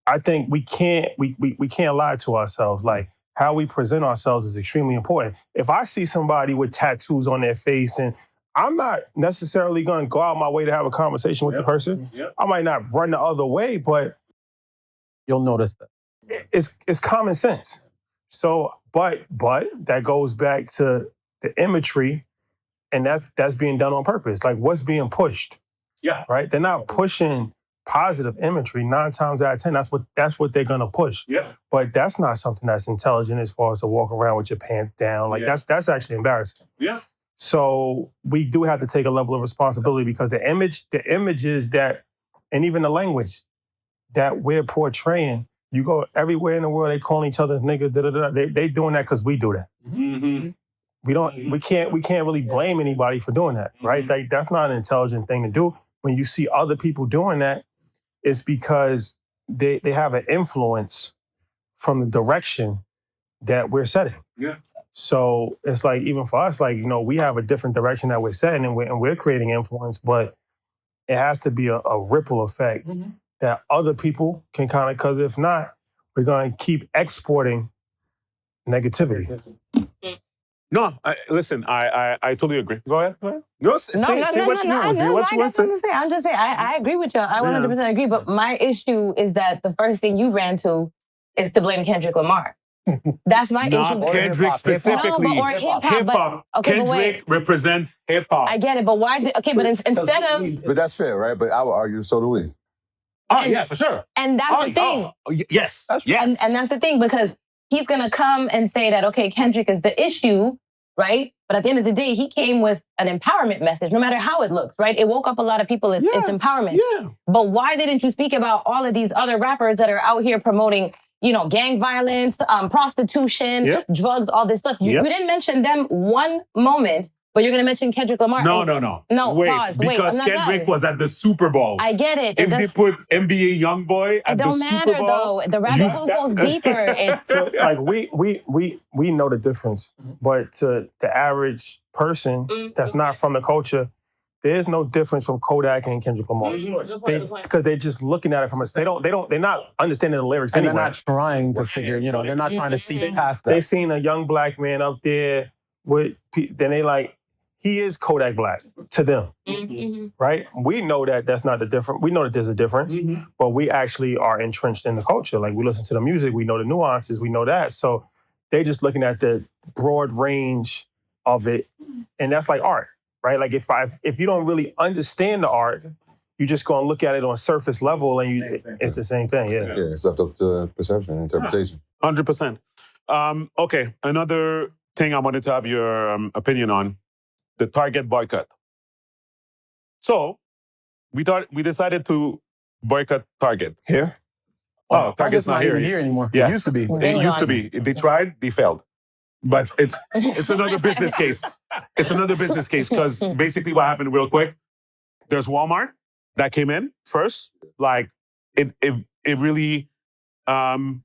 I think we can't lie to ourselves. Like, how we present ourselves is extremely important. If I see somebody with tattoos on their face, and I'm not necessarily going to go out my way to have a conversation with the person, I might not run the other way, but you'll notice that. It's common sense. So, but that goes back to the imagery, and that's being done on purpose. Like, what's being pushed? Yeah. Right? They're not pushing positive imagery 9 times out of 10. That's what they're gonna push. Yeah. But that's not something that's intelligent as far as to walk around with your pants down. Like, that's actually embarrassing. Yeah. So we do have to take a level of responsibility, because the images that, and even the language that we're portraying, you go everywhere in the world, they calling each other niggas, they doing that because we do that. We can't really blame anybody for doing that, right? Like, that's not an intelligent thing to do. When you see other people doing that, it's because they have an influence from the direction that we're setting. Yeah. So it's like, even for us, like, you know, we have a different direction that we're setting, and we're creating influence, but it has to be a ripple effect that other people can kind of, because if not, we're going to keep exporting negativity. No, listen, I totally agree. Go ahead. No, say what you want to say. I'm just saying, I agree with you. I 100% agree. But my issue is that the first thing you ran to is to blame Kendrick Lamar. That's my issue. Not Kendrick specifically. No, or hip-hop. Okay, Kendrick represents hip-hop. I get it, but why? But instead of... But that's fair, right? But I would argue, so do we. Oh, yeah, for sure. And that's the thing. Yes. And that's the thing, because he's going to come and say that, okay, Kendrick is the issue, right? But at the end of the day, he came with an empowerment message, no matter how it looks, right? It woke up a lot of people. It's empowerment. Yeah. But why didn't you speak about all of these other rappers that are out here promoting, you know, gang violence, prostitution, drugs, all this stuff? You didn't mention them one moment, but you're going to mention Kendrick Lamar. No. Wait, pause. because Kendrick was at the Super Bowl. I get it. If they put NBA Youngboy at the Super Bowl, though. The rabbit hole goes deeper. So, like, we know the difference, but to the average person that's not from the culture, there's no difference from Kodak and Kendrick Lamar. Because they're just looking at it from they're not understanding the lyrics And anyway. they're not trying to figure, they're not trying to see past They that. seen a young black man up there then they like, he is Kodak Black to them, right? We know that that's not the difference. We know that there's a difference, but we actually are entrenched in the culture. Like we listen to the music, we know the nuances, we know that. So they just looking at the broad range of it, and that's like art, right? Like if you don't really understand the art, you're just gonna look at it on a surface level, and it's the same thing. Yeah, it's up to perception and interpretation. 100%. Okay, another thing I wanted to have your opinion on: the Target boycott. So we decided to boycott Target. Here? Oh, Target's not even here anymore. Yeah. It used to be. It used to be. They tried, they failed. But it's another business case. It's another business case because basically what happened real quick, there's Walmart that came in first. Like it really, Walmart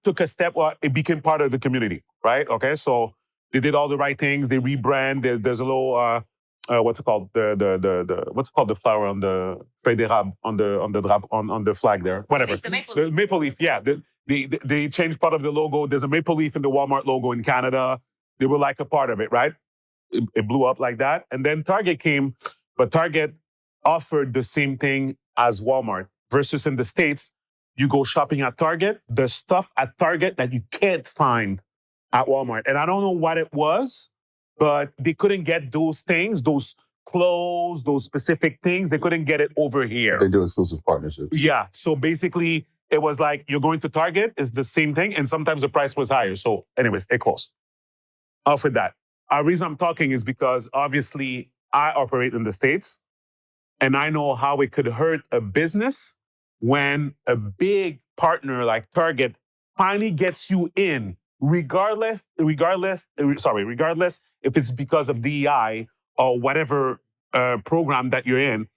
took a step, it became part of the community, right? Okay, so they did all the right things. They rebrand. There's a little, what's it called? What's it called? The flower on the feuille d'érable on the flag there. Whatever. The maple leaf. Yeah. They changed part of the logo. There's a maple leaf in the Walmart logo in Canada. They were like a part of it, right? It blew up like that. And then Target came, but Target offered the same thing as Walmart versus in the States. You go shopping at Target, the stuff at Target that you can't find at Walmart. And I don't know what it was, but they couldn't get those things, those clothes, those specific things. They couldn't get it over here. They do exclusive partnerships. Yeah. So basically, it was like you're going to Target, it's the same thing, and sometimes the price was higher. So anyways, it closed. For that. Our reason I'm talking is because obviously I operate in the States, and I know how it could hurt a business when a big partner like Target finally gets you in, regardless if it's because of DEI or whatever program that you're in.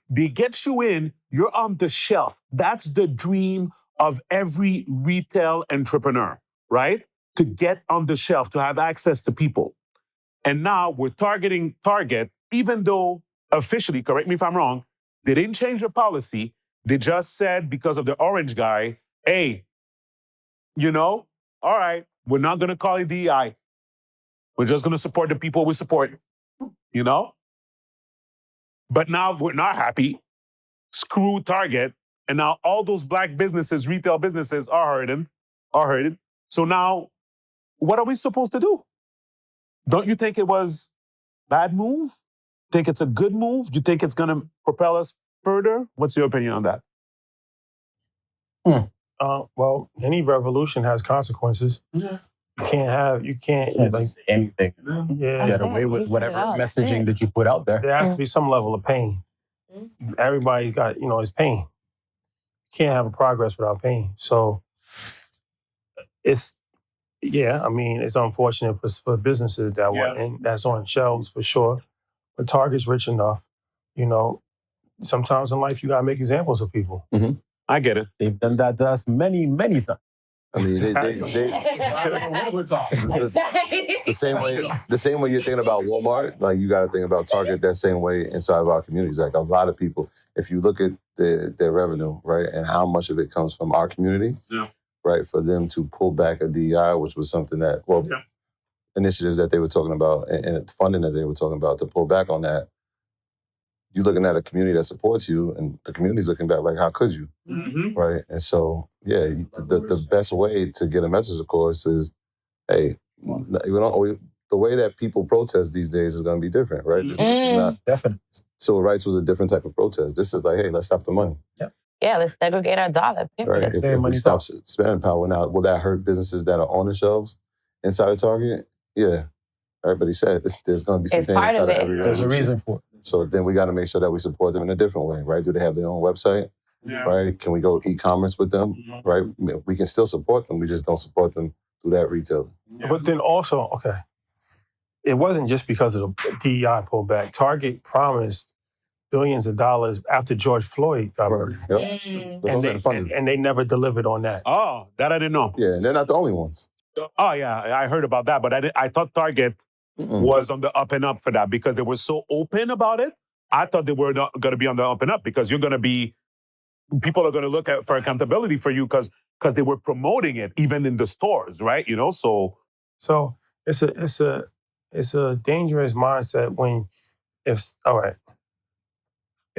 They get you in, you're on the shelf. That's the dream of every retail entrepreneur, right? To get on the shelf, to have access to people. And now we're targeting Target, even though officially, correct me if I'm wrong, they didn't change the policy. They just said because of the orange guy, hey, all right, we're not going to call it DEI. We're just going to support the people we support, But now we're not happy. Screw Target. And now all those black businesses, retail businesses are hurting. So now, what are we supposed to do? Don't you think it was a bad move? Think it's a good move? You think it's going to propel us further? What's your opinion on that? Well, any revolution has consequences. Yeah. You can't like anything. Yeah. Get away with whatever messaging that you put out there. There has to be some level of pain. Everybody got, is pain. You can't have a progress without pain. So it's unfortunate for businesses that want, and that's on shelves for sure. But Target's rich enough, sometimes in life you gotta make examples of people. Mm-hmm. I get it. They've done that to us many, many times. I mean, the same way you're thinking about Walmart, like you got to think about Target that same way inside of our communities. Like a lot of people, if you look at their revenue, right, and how much of it comes from our community, right, for them to pull back a DEI, which was something that, initiatives that they were talking about and funding that they were talking about to pull back on that, you're looking at a community that supports you, and the community's looking back like, how could you, right? And so, the best way to get a message, of course, is, hey, the way that people protest these days is going to be different, right? This is not definitely. Civil rights was a different type of protest. This is like, hey, let's stop the money. Yeah, let's segregate our dollar. Right? If we stop spending power now, will that hurt businesses that are on the shelves inside of Target? Yeah. Everybody said there's going to be some pain inside of every There's a reason for it. So then we got to make sure that we support them in a different way, right? Do they have their own website? Right? Can we go e-commerce with them? Right? We can still support them. We just don't support them through that retailer. But then also, it wasn't just because of the DEI pullback. Target promised billions of dollars after George Floyd got murdered. And they never delivered on that. Oh, that I didn't know. Yeah, and they're not the only ones. Oh, yeah, I heard about that, but I thought Target was on the up and up for that because they were so open about it. I thought they were not going to be on the up and up because you're going to be, people are going to look at for accountability for you because they were promoting it even in the stores, right? You know, so it's a dangerous mindset when if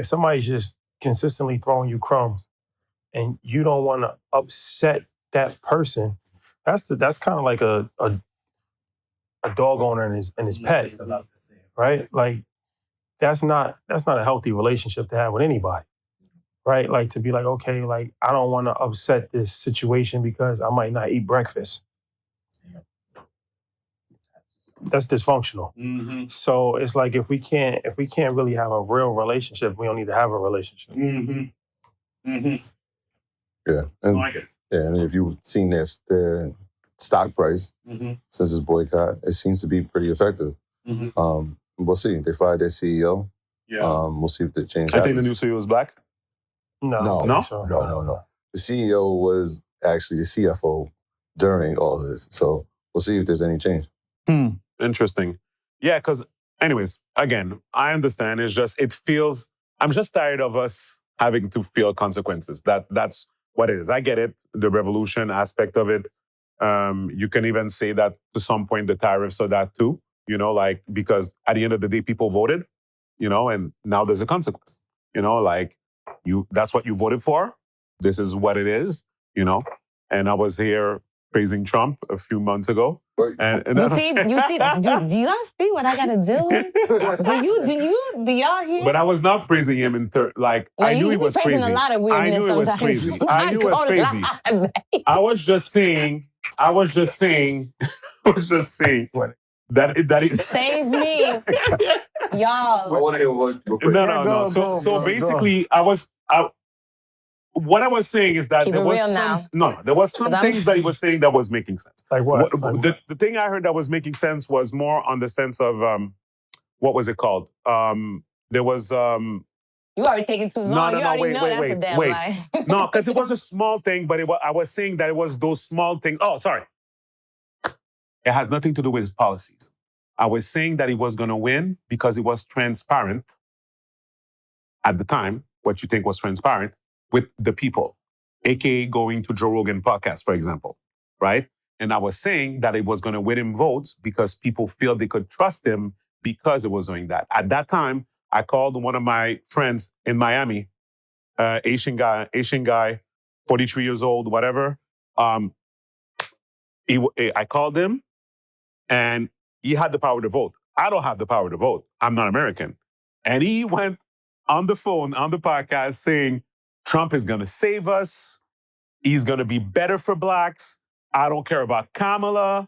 somebody's just consistently throwing you crumbs and you don't want to upset that person, that's kind of like a dog owner and his pet, right? Like that's not a healthy relationship to have with anybody, right? Like to be like, okay, like I don't want to upset this situation because I might not eat breakfast. That's dysfunctional. Mm-hmm. So it's like if we can't really have a real relationship, we don't need to have a relationship. Mm-hmm. Mm-hmm. Yeah, and I like it. yeah, and if you've seen their stock price since this boycott, it seems to be pretty effective. Mm-hmm. We'll see. They fired their CEO. Yeah. We'll see if the change. I think the new CEO is black. No. No. The CEO was actually the CFO during all of this. So we'll see if there's any change. Interesting. Yeah, because anyways, again, I understand. It's just, it feels, I'm just tired of us having to feel consequences. That's what it is. I get it, the revolution aspect of it. You can even say that to some point the tariffs are that too, you know, like, because at the end of the day, people voted, you know, and now there's a consequence, you know, like that's what you voted for. This is what it is, you know. And I was here praising Trump a few months ago. And you see, do y'all see what I gotta deal with? Do y'all hear? But I was not praising him I knew he was crazy. A lot of weirdness I knew it was sometimes. crazy. I knew it was crazy. I was just saying that it Save me. Y'all. I want to hear one. No. So basically, what I was saying is that there was some things that he was saying that was making sense. Like what? The thing I heard that was making sense was more on the sense of what was it called? There was you already taking too long. Wait, that's a damn lie. No, because it was a small thing, but I was saying that it was those small things. Oh, sorry. It had nothing to do with his policies. I was saying that he was going to win because it was transparent at the time, what you think was transparent, with the people, aka going to Joe Rogan podcast, for example, right? And I was saying that it was going to win him votes because people feel they could trust him because it was doing that. At that time, I called one of my friends in Miami, Asian guy, 43 years old, whatever. I called him and he had the power to vote. I don't have the power to vote. I'm not American. And he went on the phone, on the podcast saying, Trump is going to save us. He's going to be better for blacks. I don't care about Kamala,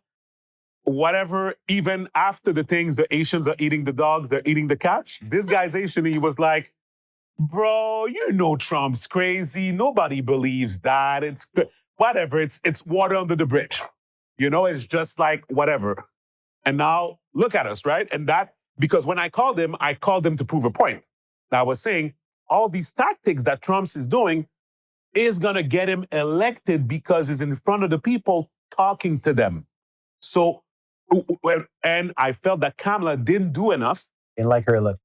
whatever. Even after the things, the Asians are eating the dogs, they're eating the cats. This guy's Asian. He was like, bro, you know Trump's crazy. Nobody believes that. It's whatever. It's water under the bridge. You know, it's just like whatever. And now look at us, right? And that, because when I called him to prove a point. I was saying, all these tactics that Trump is doing is going to get him elected because he's in front of the people talking to them. So, and I felt that Kamala didn't do enough. Didn't like her election.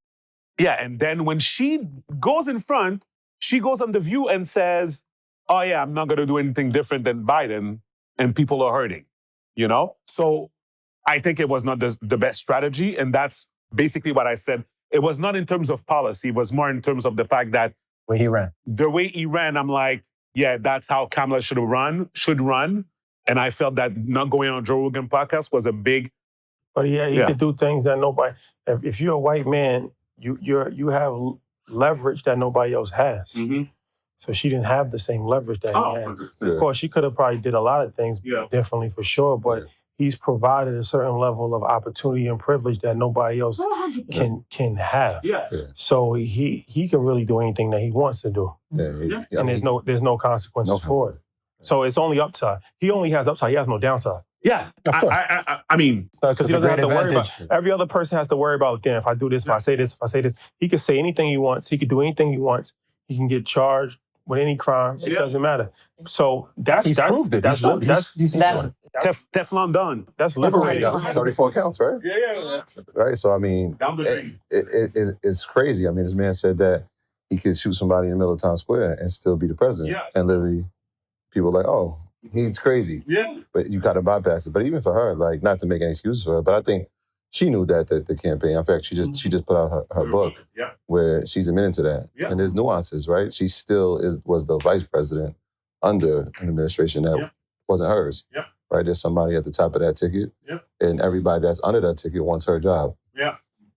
Yeah, and then when she goes in front, she goes on The View and says, oh yeah, I'm not going to do anything different than Biden, and people are hurting, you know? So I think it was not the best strategy, and that's basically what I said. It was not in terms of policy. It was more in terms of the fact that the way he ran, I'm like, yeah, that's how Kamala should run. And I felt that not going on Joe Rogan podcast was a big. But yeah, he could do things that nobody. If you're a white man, you have leverage that nobody else has. Mm-hmm. So she didn't have the same leverage that he had. 100%. Of course, she could have probably did a lot of things differently for sure, but he's provided a certain level of opportunity and privilege that nobody else can have. Yeah. So he can really do anything that he wants to do. And there's no consequences for it. So it's only upside. He only has upside. He has no downside. Yeah, of course. I mean, because he doesn't have to worry about. Every other person has to worry about. Damn, if I do this, if I say this, he can say anything he wants. He can do anything he wants. He can get charged with any crime. It doesn't matter. So he's proved it. That's Teflon Don. That's liberating. 34 counts, right? Yeah. Right. So I mean, Down the drain. it's crazy. I mean, this man said that he could shoot somebody in the middle of Times Square and still be the president. Yeah. And literally, people are like, oh, he's crazy. Yeah. But you gotta bypass it. But even for her, like, not to make any excuses for her, but I think she knew that the campaign. In fact, she just put out her book where she's admitting to that. Yeah. And there's nuances, right? She still was the vice president under an administration that wasn't hers. Yeah. Right? There's somebody at the top of that ticket. Yeah. And everybody that's under that ticket wants her job. Yeah.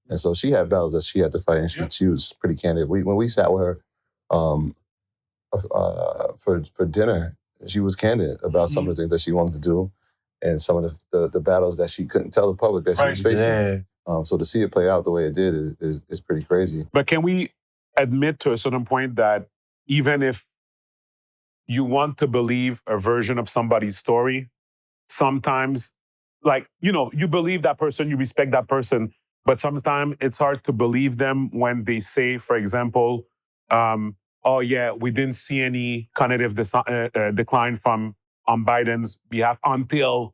And so she had battles that she had to fight, and she was pretty candid. When we sat with her for dinner, she was candid about some of the things that she wanted to do and some of the battles that she couldn't tell the public that she was facing. So to see it play out the way it did is pretty crazy. But can we admit to a certain point that even if you want to believe a version of somebody's story, sometimes, like, you believe that person, you respect that person, but sometimes it's hard to believe them when they say, for example, oh yeah, we didn't see any cognitive decline from on Biden's behalf until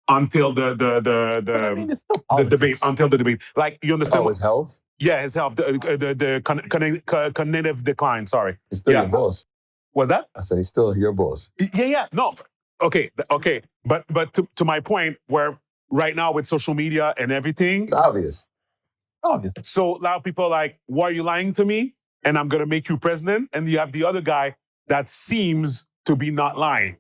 the debate. Until the debate, like, you understand? His health? Yeah, his health. The cognitive decline. Sorry, he's still your boss. Was that? I said he's still your boss. Yeah. No, okay. But to my point, where right now with social media and everything, it's obvious. So a lot of people are like, why are you lying to me? And I'm going to make you president. And you have the other guy that seems to be not lying.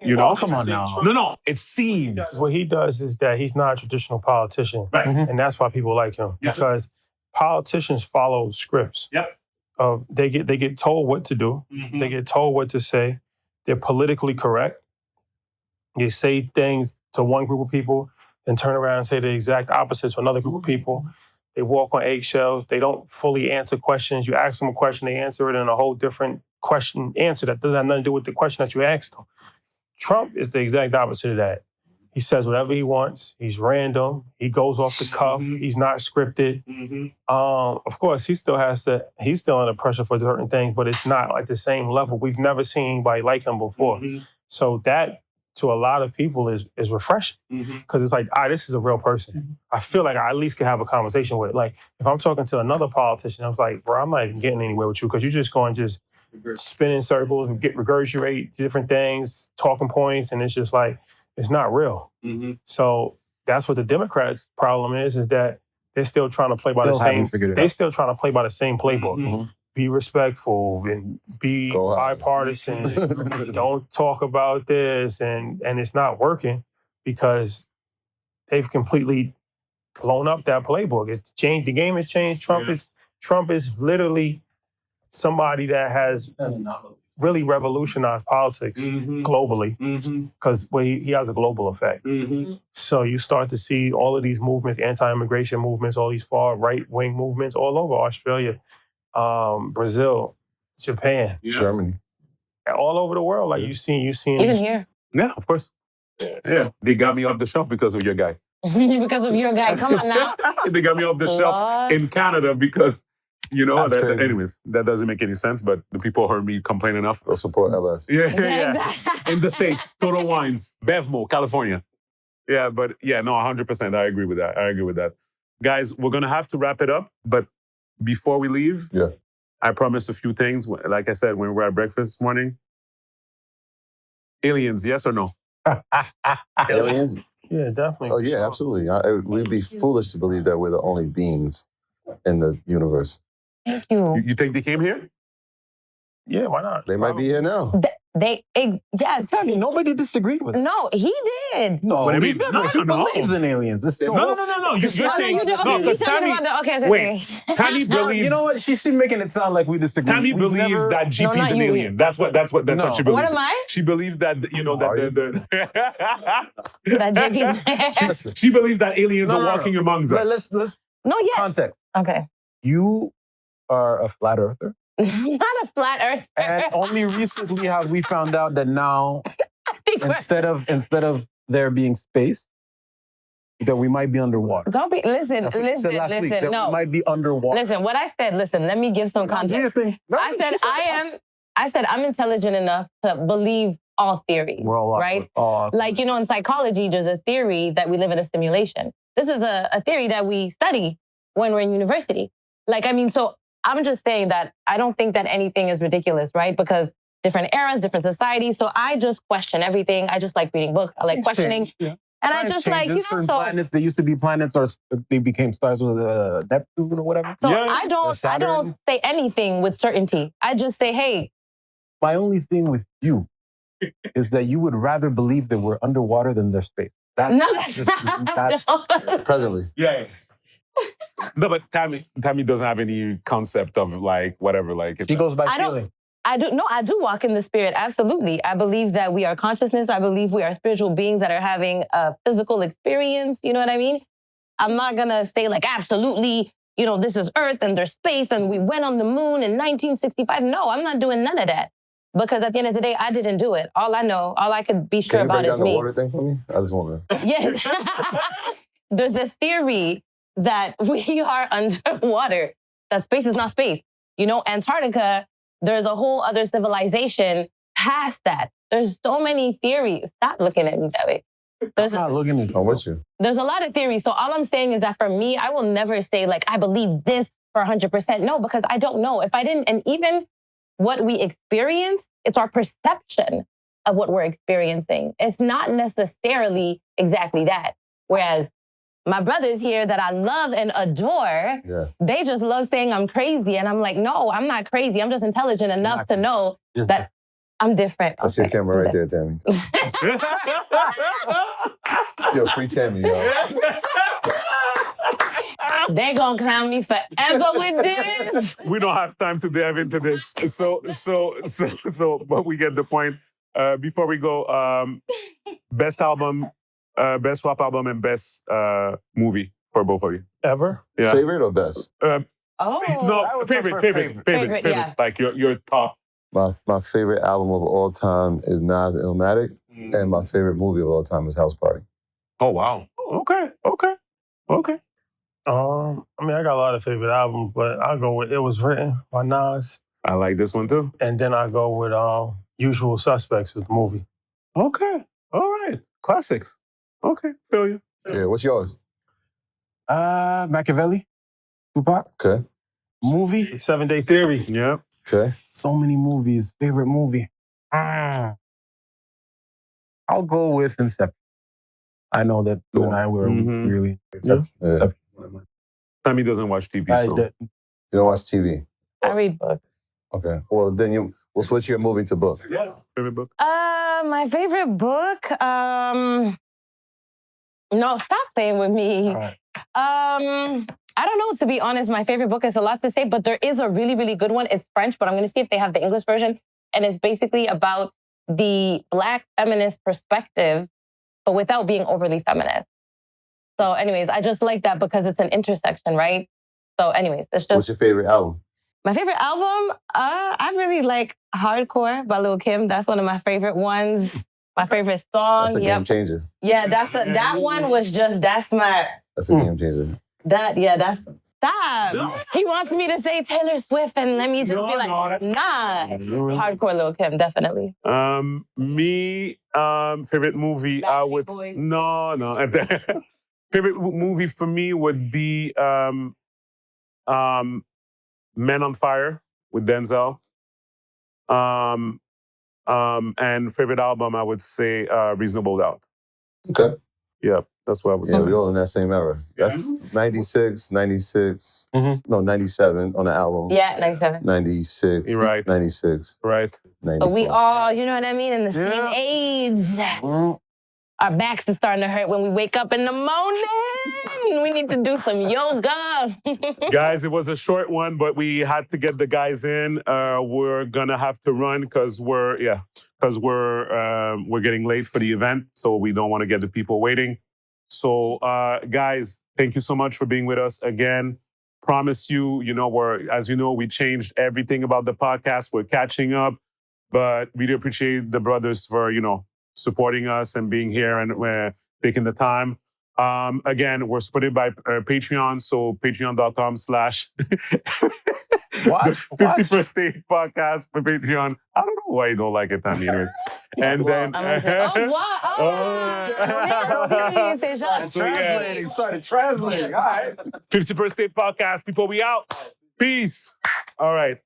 Come on now. No, it seems. What he does is that he's not a traditional politician. Right. And that's why people like him. Yeah. Because politicians follow scripts. Yep. They get told what to do. Mm-hmm. They get told what to say. They're politically correct. You say things to one group of people, then turn around and say the exact opposite to another group of people. They walk on eggshells. They don't fully answer questions. You ask them a question, they answer it in a whole different answer that doesn't have nothing to do with the question that you asked them. Trump is the exact opposite of that. He says whatever he wants. He's random. He goes off the cuff. Mm-hmm. He's not scripted. Mm-hmm. Of course, he's still under pressure for certain things, but it's not like the same level. We've never seen anybody like him before. Mm-hmm. So that, to a lot of people, is refreshing. Because it's like, this is a real person. I feel like I at least can have a conversation with it. Like, if I'm talking to another politician, I was like, bro, I'm not even getting anywhere with you because you're just going to just spin in circles and regurgitate different things, talking points, and it's just like, it's not real. Mm-hmm. So that's what the Democrats' problem is that they're still trying to play by the same playbook. Mm-hmm. Be respectful and be bipartisan. Don't talk about this, and it's not working because they've completely blown up that playbook. It's changed. The game has changed. Trump is literally somebody that has really revolutionized politics globally because he has a global effect. So you start to see all of these movements, anti-immigration movements, all these far right-wing movements all over Australia, Brazil, Japan, Germany, all over the world. Like you seen even here. Yeah, of course. Yeah, they got me off the shelf because of your guy. Because of your guy. Come on now. They got me off the shelf in Canada because, anyways, that doesn't make any sense, but the people heard me complain enough. They'll support LS. Yeah. Exactly. In the States, Total Wines, Bevmo, California. Yeah, but 100%. I agree with that. Guys, we're going to have to wrap it up, but before we leave, I promised a few things. Like I said, when we were at breakfast this morning, aliens, yes or no? Aliens? Yeah, definitely. Oh, yeah, absolutely. We'd be foolish to believe that we're the only beings in the universe. Thank you. You think they came here? Yeah, why not? They might be here now. Tell me, nobody disagreed with it. No, he did. No, What do you he mean? doesn't. No. He believes in aliens. It's still No. You're saying because Tammy. Okay. Tammy believes. You know what? She's making it sound like we disagree. Tammy believes that GP's an alien. That's what she believes. What am I? She believes that that That JP's. she believes that aliens are walking amongst us. Let's Yeah. context. Okay. You are a flat earther. Not a flat earther. And only recently have we found out that now, instead of there being space, that we might be underwater. Don't be, listen. That No. we might be underwater. Listen, what I said, let me give some context. I said I'm intelligent enough to believe all theories, We're all right? awkward. Like, in psychology, there's a theory that we live in a simulation. This is a theory that we study when we're in university. So I'm just saying that I don't think that anything is ridiculous, right? Because different eras, different societies. So I just question everything. I just like reading books. I like questioning. Yeah. And Science I just changes. Certain planets, they used to be planets or they became stars with Neptune or whatever. So I don't say anything with certainty. I just say, hey. My only thing with you is that you would rather believe that we're underwater than there's space. That's Presently. Yeah. No, but Tammy doesn't have any concept of whatever. She goes by feeling. I do walk in the spirit, absolutely. I believe that we are consciousness. I believe we are spiritual beings that are having a physical experience. You know what I mean? I'm not going to say absolutely, this is Earth and there's space and we went on the moon in 1965. No, I'm not doing none of that. Because at the end of the day, I didn't do it. All I could be sure about is me. Can you break down the water thing for me? I just want to. Yes. There's a theory that we are underwater, that space is not space. Antarctica, there's a whole other civilization past that. There's so many theories. Stop looking at me that way. I'm not looking at you. I'm with you. There's a lot of theories. So all I'm saying is that for me, I will never say I believe this for 100%. No, because I don't know. If I didn't, and even what we experience, it's our perception of what we're experiencing. It's not necessarily exactly that. Whereas my brothers here that I love and adore, they just love saying I'm crazy. And I'm like, no, I'm not crazy. I'm just intelligent enough to know that I'm different. That's your camera right there, Tammy. Yo, free Tammy, yo. They're gonna clown me forever with this. We don't have time to dive into this. But we get the point. Before we go, best album, best rap album, and best movie for both of you. Ever? Yeah. Favorite or best? No, favorite. Yeah. Like your top. My favorite album of all time is Nas Illmatic, and my favorite movie of all time is House Party. Oh wow. Okay. I got a lot of favorite albums, but I'll go with It Was Written by Nas. I like this one too. And then I go with Usual Suspects as the movie. Okay. All right. Classics. Okay. Feel you. Yeah, what's yours? Machiavelli. Tupac. Okay. Movie. 7 Day Theory. Yeah. Okay. So many movies. Favorite movie. I'll go with Inception. I know that you and I were really Inception. Yeah. Tammy doesn't watch TV, so. You don't watch TV? I read books. Okay. Well, then we'll switch your movie to book. Yeah. Favorite book? My favorite book. No, stop playing with me. Right. I don't know, to be honest. My favorite book is a lot to say, but there is a really, really good one. It's French, but I'm going to see if they have the English version. And it's basically about the Black feminist perspective, but without being overly feminist. So anyways, I just like that because it's an intersection, right? So anyways, it's just... What's your favorite album? My favorite album? I really like Hardcore by Lil' Kim. That's one of my favorite ones. My favorite song. That's a game changer. Yeah, that one was just, that's my... That's a game changer. Stop. No. He wants me to say Taylor Swift and let me just be like, nah. Hardcore Lil' Kim, definitely. Me, favorite movie, I would... Boys. No. Favorite movie for me would be Men on Fire with Denzel. And favorite album, I would say Reasonable Doubt. Okay. Yeah, that's what I would say. Yeah, we're all in that same era. That's 96, 96, no, 97 on the album. Yeah, 97. 96, You're right. 96. Right. 94. So we all, you know what I mean, in the same age. Our backs are starting to hurt when we wake up in the morning. We need to do some yoga. Guys, it was a short one, but we had to get the guys in. We're gonna have to run because we're getting late for the event, so we don't want to get the people waiting. So, guys, thank you so much for being with us again. Promise you, as you know, we changed everything about the podcast. We're catching up, but really appreciate the brothers for supporting us and being here and taking the time. Again, we're supported by Patreon, so patreon.com/ What? 51st State Podcast for Patreon. I don't know why you don't like it, Tommy. Anyways. And then... I'm gonna say, oh, wow. Oh, merci. C'est gentil. Translating, started translating. All right. 50 Birthday Podcast. People, we out. Peace. All right.